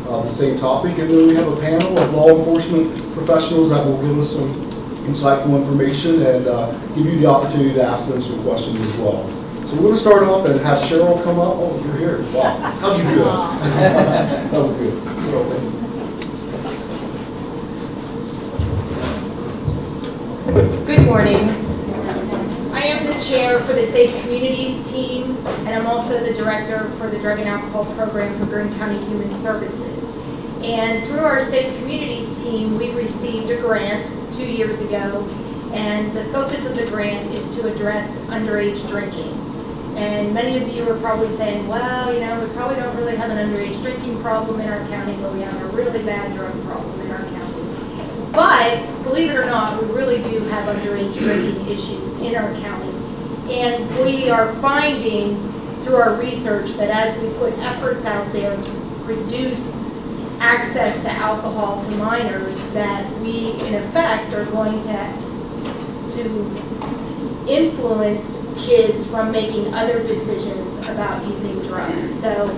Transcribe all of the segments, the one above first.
the same topic. And then we have a panel of law enforcement professionals that will give us some insightful information and give you the opportunity to ask them some questions as well. So we're going to start off and have Cheryl come up. Oh, you're here. Wow. How'd you do that? That was good. Cheryl, thank you. Good morning. I am the chair for the Safe Communities team, and I'm also the director for the Drug and Alcohol Program for Greene County Human Services. And through our Safe Communities team, we received a grant 2 years ago, and the focus of the grant is to address underage drinking. And many of you are probably saying, well, you know, we probably don't really have an underage drinking problem in our county, but we have a really bad drug problem in our county. But, believe it or not, we really do have underage drinking issues in our county. And we are finding through our research that as we put efforts out there to reduce access to alcohol to minors, that we, in effect, are going to influence kids from making other decisions about using drugs. So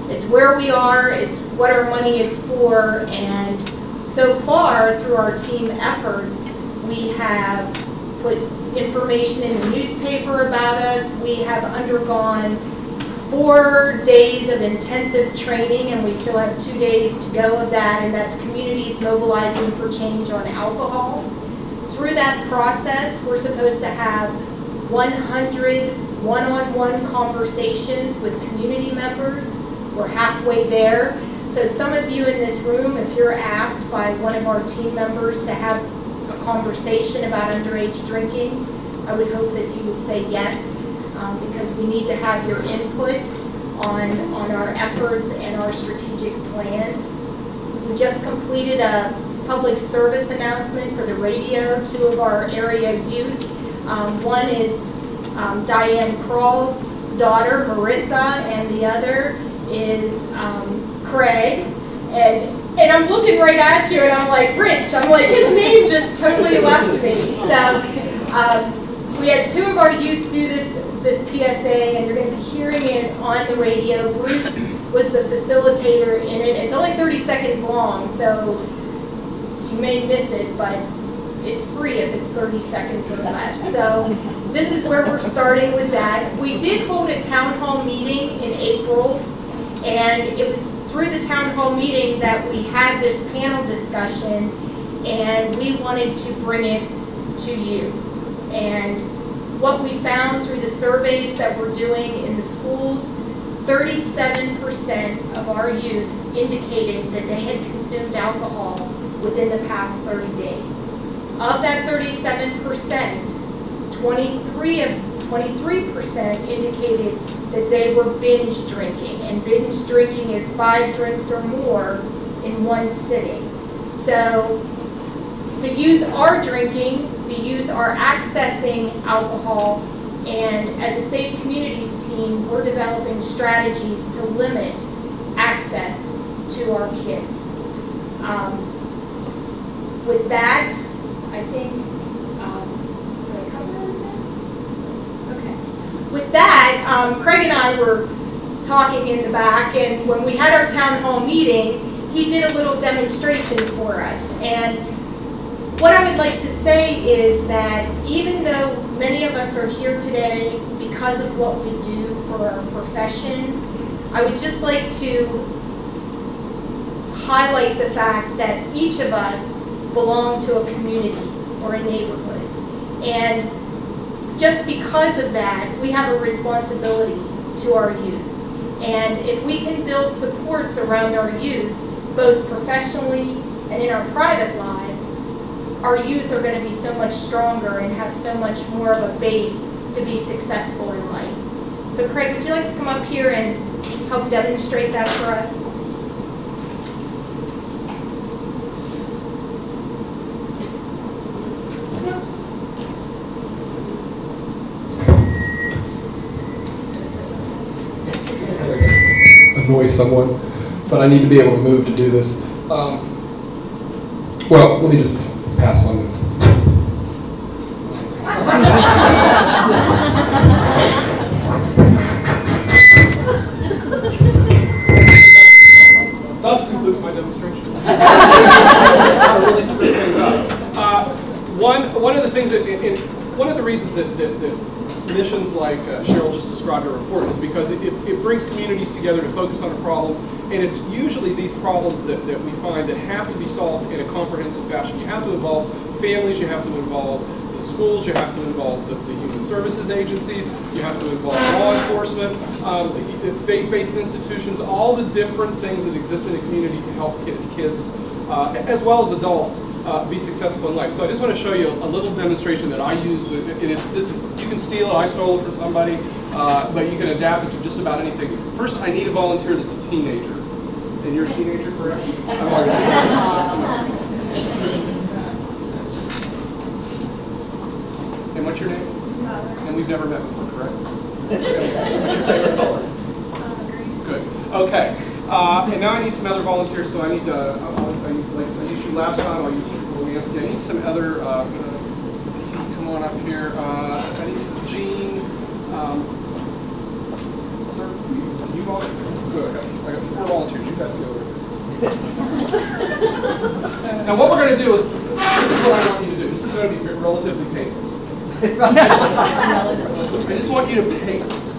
it's where we are, it's what our money is for, and so far through our team efforts, we have put information in the newspaper about us. We have undergone 4 days of intensive training, and we still have 2 days to go of that, and that's Communities Mobilizing for Change on Alcohol. Through that process, we're supposed to have 100 one-on-one conversations with community members. We're halfway there. So some of you in this room, if you're asked by one of our team members to have a conversation about underage drinking, I would hope that you would say yes, because we need to have your input on our efforts and our strategic plan. We just completed a public service announcement for the radio. 2 of our area youth. One is Diane Kroll's daughter, Marissa, and the other is Craig. And I'm looking right at you, and I'm like, Rich. I'm like, his name just totally left me. So we had 2 of our youth do this PSA, and you're going to be hearing it on the radio. Bruce was the facilitator in it. It's only 30 seconds long, so you may miss it, but it's free if it's 30 seconds or less. So this is where we're starting with that. We did hold a town hall meeting in April, and it was through the town hall meeting that we had this panel discussion, and we wanted to bring it to you. And what we found through the surveys that we're doing in the schools, 37% of our youth indicated that they had consumed alcohol within the past 30 days. Of that 37%, 23% indicated that they were binge drinking, and binge drinking is 5 drinks or more in one sitting. So the youth are drinking, the youth are accessing alcohol, and as a Safe Communities team, we're developing strategies to limit access to our kids. With that, I think, did I cover everything? Okay. With that, Craig and I were talking in the back, and when we had our town hall meeting, he did a little demonstration for us. And what I would like to say is that even though many of us are here today because of what we do for our profession, I would just like to highlight the fact that each of us belong to a community or a neighborhood. And just because of that, we have a responsibility to our youth. And if we can build supports around our youth, both professionally and in our private lives, our youth are going to be so much stronger and have so much more of a base to be successful in life. So Craig, would you like to come up here and help demonstrate that for us? Annoy someone, but I need to be able to move to do this. Well, let me just pass on this. Thus concludes reasons that missions like Cheryl just described are important is because it brings communities together to focus on a problem, and it's usually these problems that we find that have to be solved in a comprehensive fashion. You have to involve families, you have to involve the schools, you have to involve the human services agencies, you have to involve law enforcement, faith-based institutions, all the different things that exist in a community to help kids, as well as adults, be successful in life. So I just want to show you a little demonstration that I use. You can steal it, I stole it from somebody, but you can adapt it to just about anything. First, I need a volunteer that's a teenager. And you're a teenager, correct? And what's your name? And we've never met before, correct? What's your favorite color? Green. Good. Okay. And now I need some other volunteers, so I need I used you last time, I'll use you for Nancy. I need some other, come on up here. I need some Jean. Sir, you volunteer? Good, I got 4 volunteers, you guys go over here. Now what we're going to do is, this is what I want you to do. This is going to be relatively painless. I just want you to pace.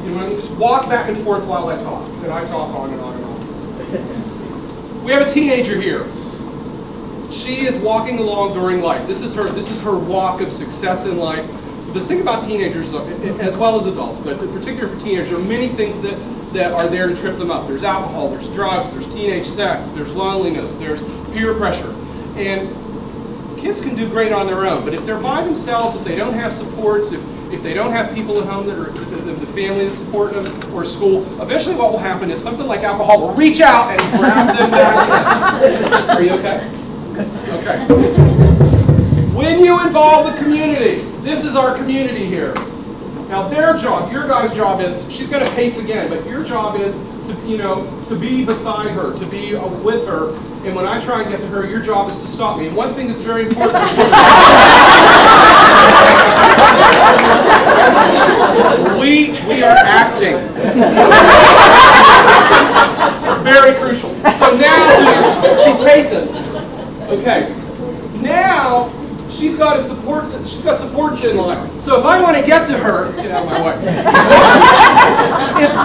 You want to just walk back and forth while I talk. And I talk on and on and on. We have a teenager here. She is walking along during life. This is her walk of success in life. The thing about teenagers, as well as adults, but in particular for teenagers, there are many things that are there to trip them up. There's alcohol, there's drugs, there's teenage sex, there's loneliness, there's peer pressure. And kids can do great on their own, but if they're by themselves, if they don't have supports, if they don't have people at home that are the family that's supporting them, or school, eventually what will happen is something like alcohol will reach out and grab them back in. Are you okay? Okay. When you involve the community, this is our community here. Now their job, your guys' job is, she's going to pace again, but your job is to be beside her, to be with her. And when I try and get to her, your job is to stop me. And one thing that's very important we are acting. Very crucial. So now she's pacing. Okay. Now she's got supports in life. So if I want to get to her, get out of my way. It's,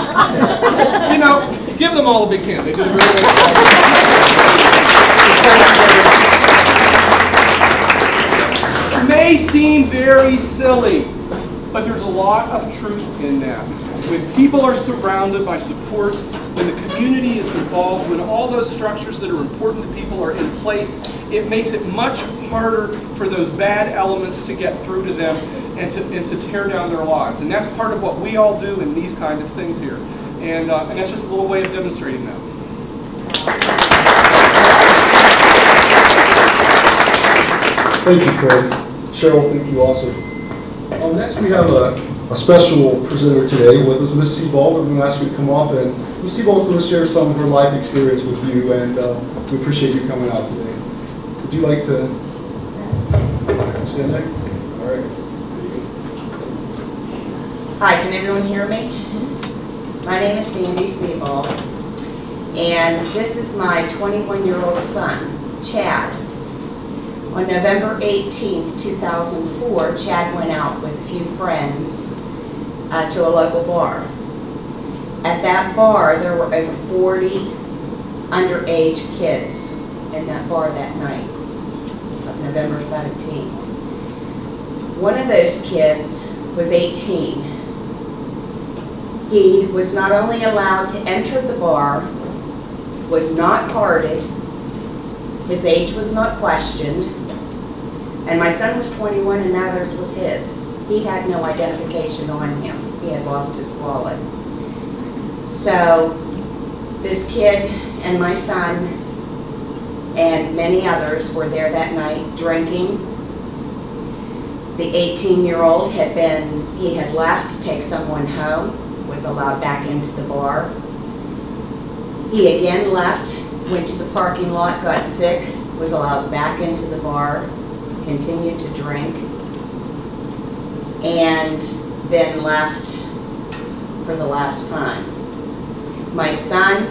give them all a big hand. They did a very nice job. It may seem very silly, but there's a lot of truth in that. When people are surrounded by supports, when the community is involved, when all those structures that are important to people are in place, it makes it much harder for those bad elements to get through to them and to tear down their lives. And that's part of what we all do in these kind of things here. And that's just a little way of demonstrating that. Thank you, Craig. Cheryl, thank you also. Next we have a special presenter today with us, Ms. Sebald. I'm going to ask you to come up, and Ms. Sebald is going to share some of her life experience with you, and we appreciate you coming out today. Would you like to stand there? All right. Hi, can everyone hear me? My name is Sandy Sebald, and this is my 21-year-old son, Chad. On November 18th, 2004, Chad went out with a few friends to a local bar. At that bar, there were over 40 underage kids in that bar that night of November 17th. One of those kids was 18. He was not only allowed to enter the bar, was not carded, his age was not questioned, and my son was 21 and neither's was his. He had no identification on him. He had lost his wallet. So this kid and my son and many others were there that night drinking. The 18-year-old had left to take someone home, was allowed back into the bar. He again left, went to the parking lot, got sick, was allowed back into the bar, continued to drink, and then left for the last time. My son